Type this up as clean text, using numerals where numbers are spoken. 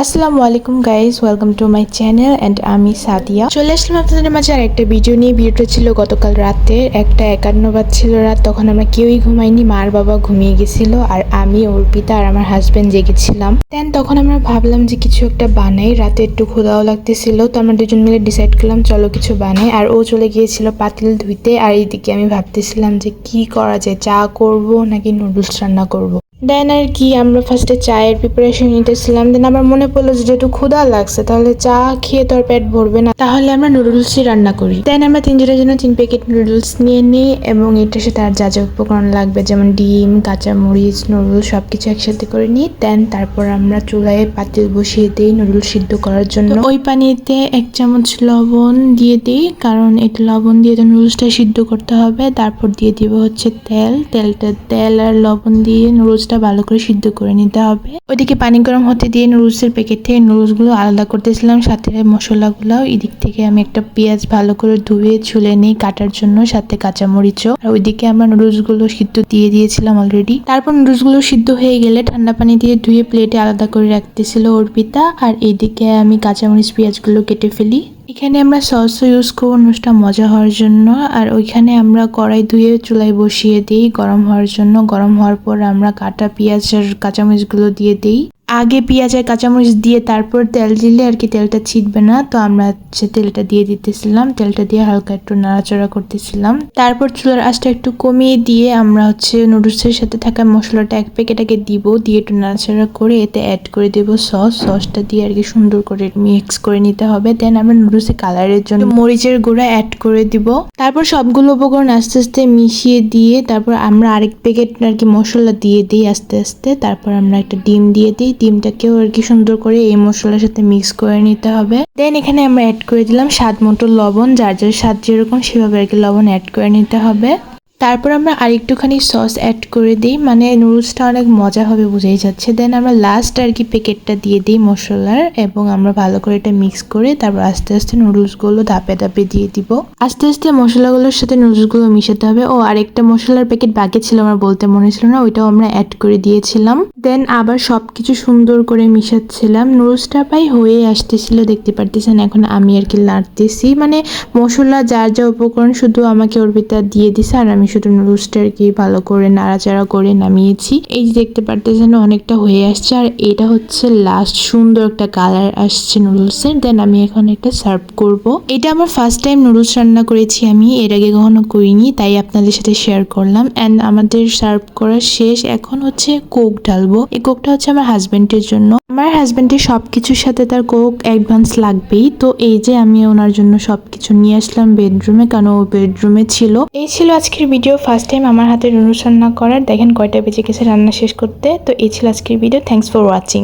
আসসালামু আলাইকুম guys, welcome to my channel and আমি সাদিয়া। চলে আসলাম আপনাদের মাঝে আর একটা ভিডিও নিয়ে। ভিডিওটা ছিল গতকাল রাতে 1:51 বাজছিল রাত। তখন আমরা কেউই ঘুমাইনি, মার বাবা ঘুমিয়ে গেছিল আর আমি, অর্পিতা আর আমার হাজব্যান্ড জেগেছিলাম। দেন তখন আমরা ভাবলাম যে কিছু একটা বানাই, রাতে একটু ক্ষুধাও লাগতেছিল, তো আমরা দুজন মিলে ডিসাইড করলাম চলো কিছু বানাই। আর ও চলে গিয়েছিল পাতিল ধুইতে, আর এইদিকে আমি ভাবতেছিলাম যে কি করা যায়, চা করব নাকি নুডলস রান্না করব। দেন আর কি আমরা ফার্স্টে চায়ের প্রিপারেশন নিতেছিলাম। দেন আমার মনে পড়লো যে যেহেতু ক্ষুধা লাগছে, তাহলে চা খেয়ে তো আর পেট ভরবে না, তাহলে আমরা নুডলসই রান্না করি। দেন আমরা তিনজনের জন্য 3 প্যাকেট নুডলস নিয়ে নিই এবং এটার সাথে আর যা যা উপকরণ লাগবে যেমন ডিম, কাঁচামরিচ, নুডলস সবকিছু একসাথে করে নিই। দেন তারপর আমরা চুলায় পাতিল বসিয়ে দিই নুডলস সিদ্ধ করার জন্য। ওই পানিতে 1 চামচ লবণ দিয়ে দিই, কারণ এটা লবণ দিয়ে তো নুডলসটা সিদ্ধ করতে হবে। তারপর দিয়ে দিব হচ্ছে তেল আর লবণ দিয়ে নুডলসটা ভালো করে সিদ্ধ করে নিতে হবে। ওইদিকে পানি গরম হতে দিয়ে নুডলসের প্যাকেট থেকে নুডলসগুলো আলাদা করতেছিলাম, সাথে মশলাগুলো। এদিক থেকে আমি একটা পেঁয়াজ ভালো করে ধুয়ে ছুলে নিই কাটার জন্য, সাথে কাঁচামরিচও। আর ওইদিকে আমরা নুডলসগুলো সিদ্ধ দিয়ে দিয়েছিলাম অলরেডি। তারপর নুডলসগুলো সিদ্ধ হয়ে গেলে ঠান্ডা পানি দিয়ে ধুয়ে প্লেটে আলাদা করে রাখতেছিল অর্পিতা। আর এইদিকে আমি কাঁচামরিচ পেঁয়াজগুলো কেটে ফেলি। এখানে আমরা সসও ইউজ করবো নুডলসটা মজা হওয়ার জন্য। আর ওইখানে আমরা কড়াই ধুয়ে চুলায় বসিয়ে দিই গরম হওয়ার জন্য। গরম হওয়ার পর আমরা কাটা পেঁয়াজ আর কাঁচামরিচগুলো দিয়ে দিই। আগে পেঁয়াজ আর কাঁচামরিচ দিয়ে তারপর তেল দিলে আর কি তেলটা ছিটবে না, তো আমরা তেলটা দিয়ে দিতেছিলাম। তেলটা দিয়ে হালকা একটু নাড়াচাড়া করতেছিলাম। তারপর চুলার আঁচটা একটু কমিয়ে দিয়ে আমরা নুডলসের সাথে থাকা মশলাটা 1 প্যাকেট আগে দিব, দিয়ে একটু নাড়াচাড়া করে এতে অ্যাড করে দেব সসটা দিয়ে আর কি সুন্দর করে মিক্স করে নিতে হবে। দেন আমরা নুডলসের কালারের জন্য মরিচের গুঁড়া অ্যাড করে দিব। তারপর সবগুলো উপকরণ আস্তে আস্তে মিশিয়ে দিয়ে তারপর আমরা আরেক প্যাকেট আর কি মশলা দিয়ে দিই আস্তে আস্তে। তারপর আমরা একটা ডিম দিয়ে দিই, ডিমটাকেও আর কি সুন্দর করে এই মশলার সাথে মিক্স করে নিতে হবে। দেন এখানে আমরা অ্যাড করে দিলাম স্বাদ মতো লবণ, যার যার স্বাদ যেরকম সেভাবে আর কি লবণ অ্যাড করে নিতে হবে। তারপর আমরা আরেকটুখানি সস অ্যাড করে দিই, মানে নুডলসটা অনেক মজা হবে বোঝাই যাচ্ছে। দেন আমরা লাস্ট আর কি প্যাকেটটা দিয়ে দিই মশলার, এবং আমরা ভালো করে এটা মিক্স করে তারপর আস্তে আস্তে নুডলসগুলো ধাপে ধাপে দিয়ে দিব। আস্তে আস্তে মশলাগুলোর সাথে নুডলসগুলো মিশাতে হবে। ও আরেকটা মশলার প্যাকেট বাকি ছিল, আমার বলতে মনে ছিল না, ওইটাও আমরা অ্যাড করে দিয়েছিলাম। দেন আবার সবকিছু সুন্দর করে মিশাচ্ছিলাম। নুডলসটা প্রায় হয়ে আসতেছিল, দেখতে পারতেছেন। এখন আমি আর কি নাড়তেছি, মানে মশলা যার যা উপকরণ শুধু আমাকে অর্পিতা দিয়ে দিছে, আর আমি শুধু নুডলসটা আর কি ভালো করে নাড়াচাড়া করে নামিয়েছি। এই যে দেখতে পারতেছেন অনেকটা হয়ে আসছে, আর এটা হচ্ছে লাস্ট সুন্দর একটা কালার আসছে নুডলসের। দেন আমি এখন এটা সার্ভ করব। এটা আমার ফার্স্ট টাইম নুডলস রান্না করেছি, আমি এর আগে কখনো করিনি, তাই আপনাদের সাথে শেয়ার করলাম। অ্যান্ড আমাদের সার্ভ করা শেষ, এখন হচ্ছে কোক ঢালবো। এই কোকটা হচ্ছে আমার হাজবেন্ডের জন্য। আমার হাজবেন্ডের সবকিছুর সাথে তার কোক অ্যাডভান্স লাগবেই, তো এই যে আমি ওনার জন্য সবকিছু নিয়ে আসলাম বেডরুমে, কারণ ও বেডরুমে ছিল। এই ছিল আজকের ভিডিও, ফার্স্ট টাইম আমার হাতে নুডলস রান্না করার। দেখেন কয়টা বেজে গেছে রান্না শেষ করতে। তো এই ছিল আজকের ভিডিও। Thanks for watching.